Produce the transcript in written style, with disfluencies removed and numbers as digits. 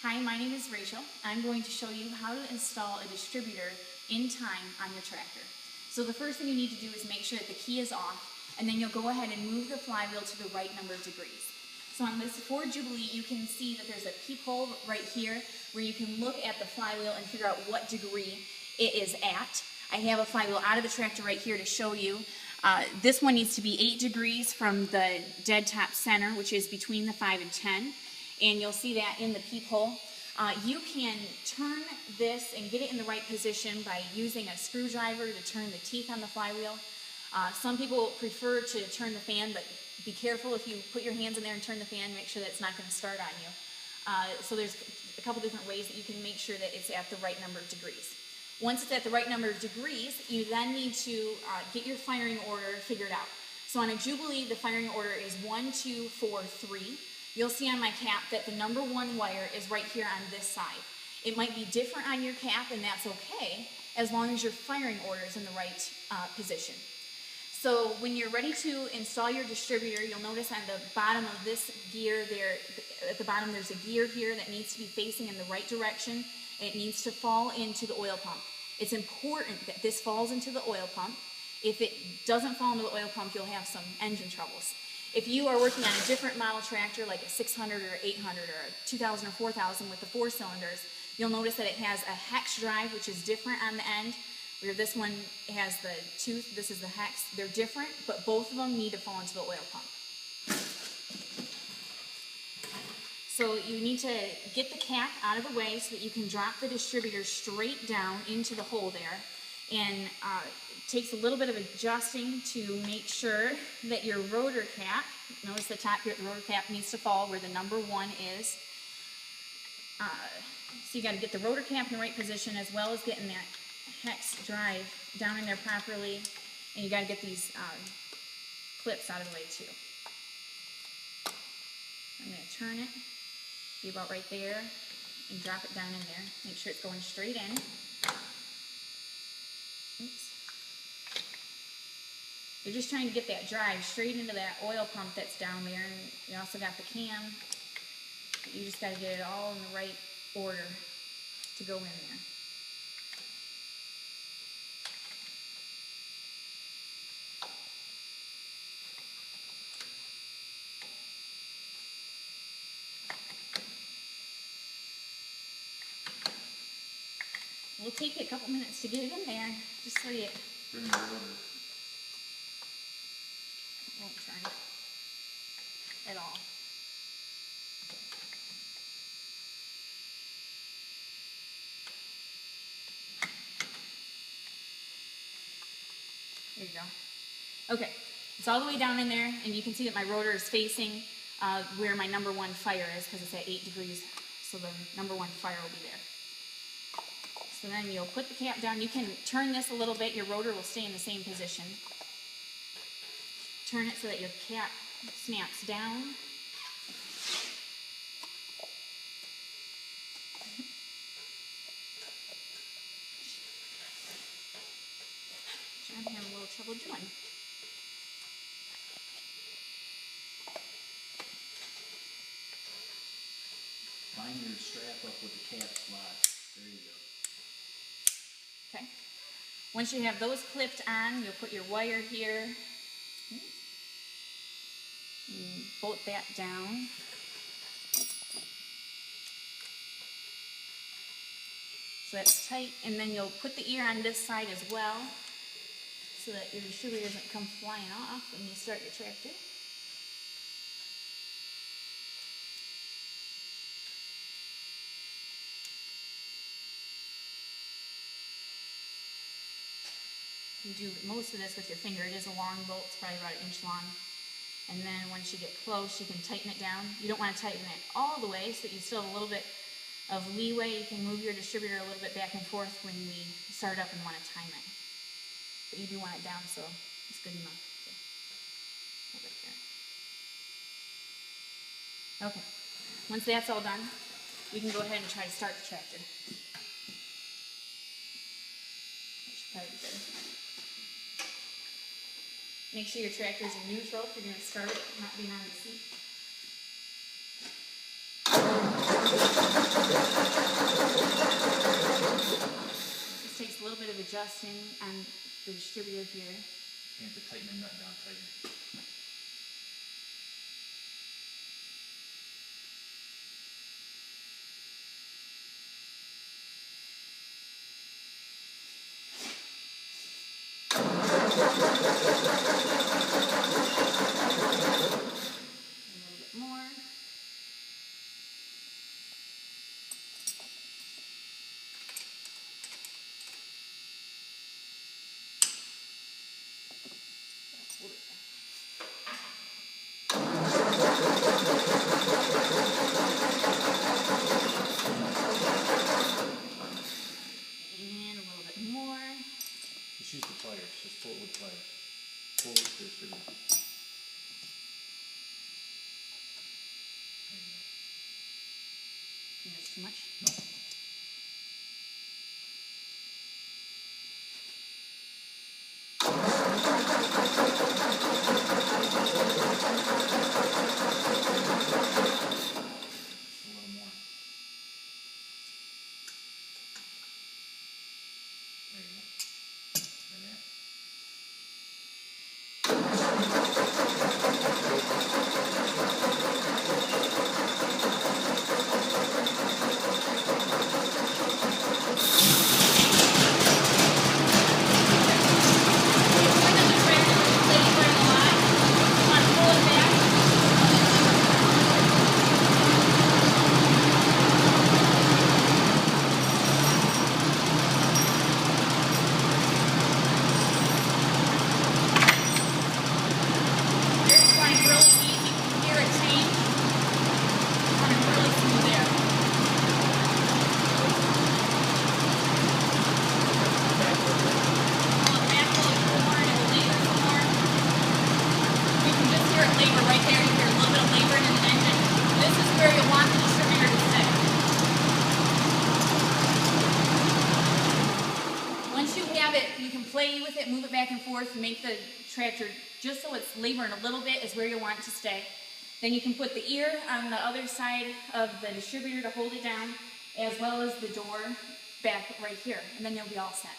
Hi, my name is Rachel. I'm going to show you how to install a distributor in time on your tractor. So the first thing you need to do is make sure that the key is off, and then you'll go ahead and move the flywheel to the right number of degrees. So on this Ford Jubilee, you can see that there's a peephole right here where you can look at the flywheel and figure out what degree it is at. I have a flywheel out of the tractor right here to show you. This one needs to be 8 degrees from the dead top center, which is between the 5 and 10. And you'll see that in the peephole. You can turn this and get it in the right position by using a screwdriver to turn the teeth on the flywheel. Some people prefer to turn the fan, but be careful if you put your hands in there and turn the fan, make sure that it's not going to start on you. So there's a couple different ways that you can make sure that it's at the right number of degrees. Once it's at the right number of degrees, you then need to get your firing order figured out. So on a Jubilee, the firing order is 1, 2, 4, 3. You'll see on my cap that the number 1 wire is right here on this side. It might be different on your cap, and that's okay, as long as your firing order is in the right position. So when you're ready to install your distributor, you'll notice on the bottom of this gear there, at the bottom there's a gear here that needs to be facing in the right direction, and it needs to fall into the oil pump. It's important that this falls into the oil pump. If it doesn't fall into the oil pump, you'll have some engine troubles. If you are working on a different model tractor, like a 600 or 800 or a 2000 or 4000 with the 4 cylinders, you'll notice that it has a hex drive, which is different on the end. Where this one has the tooth, this is the hex. They're different, but both of them need to fall into the oil pump. So you need to get the cap out of the way so that you can drop the distributor straight down into the hole there. And it takes a little bit of adjusting to make sure that your rotor cap, notice the top here, the rotor cap needs to fall where the number 1 is. So you got to get the rotor cap in the right position, as well as getting that hex drive down in there properly. And you got to get these clips out of the way too. I'm going to turn it, be about right there, and drop it down in there. Make sure it's going straight in. Oops. You're just trying to get that drive straight into that oil pump that's down there, and you also got the cam. You just got to get it all in the right order to go in there. We'll take a couple minutes to get it in there, just so you won't turn at all. There you go. Okay, it's all the way down in there, and you can see that my rotor is facing where my number 1 fire is, because it's at 8 degrees, so the number 1 fire will be there. So then you'll put the cap down. You can turn this a little bit. Your rotor will stay in the same position. Turn it so that your cap snaps down. Which I'm having a little trouble doing. Line your strap up with the cap slots. There you go. Okay. Once you have those clipped on, you'll put your wire here. And bolt that down. So that's tight, and then you'll put the ear on this side as well, so that your distributor doesn't come flying off when you start your tractor. You do most of this with your finger. It is a long bolt, it's probably about 1 inch long. And then once you get close, you can tighten it down. You don't want to tighten it all the way, so that you still have a little bit of leeway. You can move your distributor a little bit back and forth when we start up and want to time it. But you do want it down, so it's good enough. So, hold it there. Okay. Once that's all done, we can go ahead and try to start the tractor. That should probably be good. Make sure your tractor is in neutral if you're going to start it, not being on the seat. adjusting on the distributor here. You have to tighten the nut down tighter. Just use the pliers, just pull it with pliers. Pull it with the distributor. There you go. Think that's too much? No. Just a little more. There you go. Right there. Play with it, move it back and forth, make the tractor just so it's laboring a little bit is where you want it to stay. Then you can put the ear on the other side of the distributor to hold it down, as well as the door back right here, and then you'll be all set.